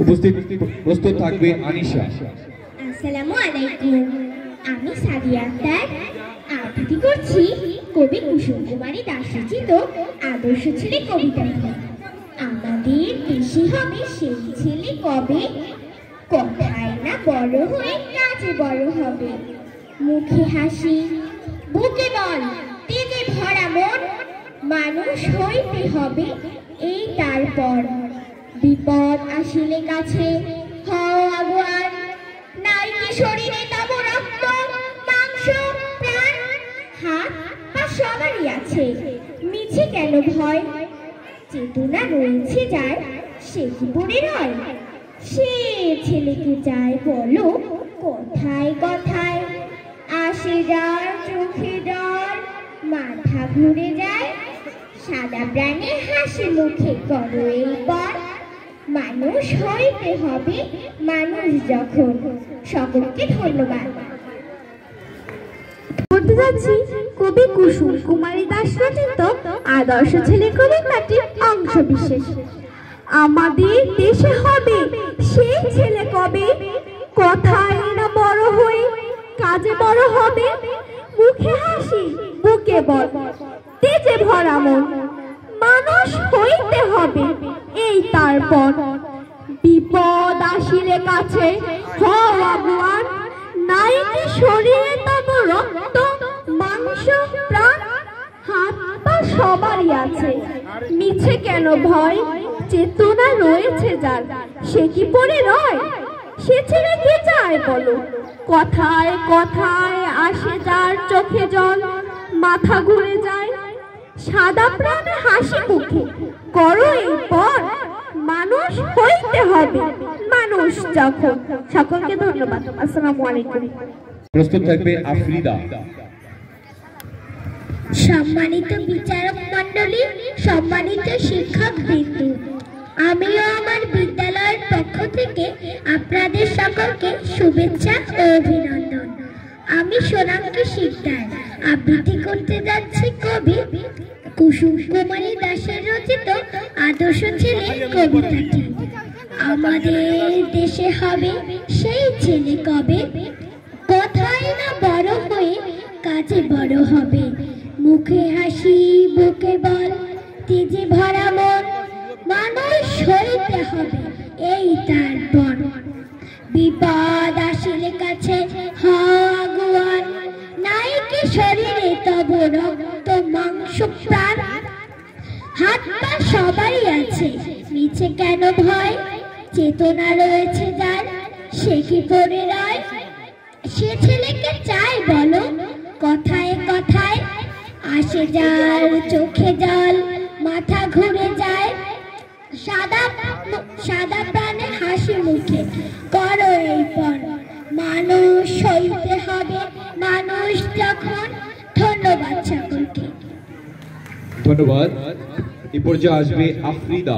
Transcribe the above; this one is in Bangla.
উপস্থিত প্রস্তুত থাকবে আনিশা। আসসালামু আলাইকুম, আমি সাদিয়া আক্তার আবৃত্তি করছি কবি কুসুম কুমারী দাস রচিত আদর্শ ছেলে কবিতাটি। আমাদের দেশে হবে সেই ছেলে কবে, কথায় না বড় হয়ে কাজে বড় হবে। মুখে হাসি, বুকে বল, তেজে ভরা মন, মানুষ হইতে হবে এই তারপর। বিপদ আসিলে কাছে হও আগুয়ান, নাই কি শরীরে তব রক্ত মাংস প্রাণ। হাত পা সবারই আছে, মিছে কেন ভয়, চেতনা রয়েছে যার সে কি পড়ে রয়। সে ছেলেকে যায় বলো কথায় কথায়, আসে যার চোখে জল, মাথা ঘুরে যায়। সাদা প্রাণে হাসি মুখে করো এই পর, মানুষ হইতে হবে মানুষ যখন। সকলকে ধন্যবাদ। বলতে যাচ্ছি কবি কুসুম কুমারী দাস রচিত আদর্শ ছেলে কবিতাটির অংশ বিশেষ। আমাদের দেশে হবে সেই ছেলে কবে, কথায় না বড় হয়ে কাজে বড় হবে। মুখে হাসি, বুকে বল, তেজে ভরা মন, মানুষ হইতে হবে এই তারপর। বিপদ আসিলে কাছে হও আগুয়ান, নাই কি শরীরে তব রক্ত মাংস প্রাণ। হাত পা সবারই আছে, মিছে কেন ভয়, চেতনা রয়েছে যার সে কি পড়ে রয়। সে ছেলে কে চায় বলো কথায় কথায়, আসে যার চোখে জল, মাথা ঘুরে যায়। সাদা প্রাণে হাসি মুখে করো এই পর, মানুষ হইতে হবে মানুষ যখন। সকলকে ধন্যবাদ। আসসালামু আলাইকুম। প্রস্তুত থাকবে আফ্রিদা। সম্মানিত বিচারক মণ্ডলী, সম্মানিত শিক্ষক বৃন্দ, আমিও আমার বিদ্যালয়ের পক্ষ থেকে আপনাদের সকলকে শুভেচ্ছা ও অভিনন্দন। আমি সোনাঙ্কি শিকদার আবৃত্তি করতে যাচ্ছি কবি কুসুম কুমারী দাসের রচিত আদর্শ ছেলে কবিতাটি। আমাদের দেশে হবে সেই ছেলে কবে, কথায় না বড় হয়ে কাজে বড় হবে। মুখে হাসি, বুকে বল, তেজে ভরা মন, মানুষ হইতে হবে এই তারপর। বিপদ আসিলে কাছে হও আগুয়ান, নাই কি শরীরে তব রক্ত মাংস প্রাণ। হাত পা সবারই আছে, মিছে কেন ভয়, চেতনা রয়েছে যার সে কি পড়ে রয়। সে ছেলেকে চাই বলো কথায় কথায়, আসে যার চোখে জল, মাথা ঘুরে যায়। সাদা প্রাণে হাসি মুখে করো এই পর, মানুষ হইতে হবে মানুষ যখন। ধন্যবাদ সকলকে। ধন্যবাদ। এই পর্যায়ে আসবে আফ্রিদা।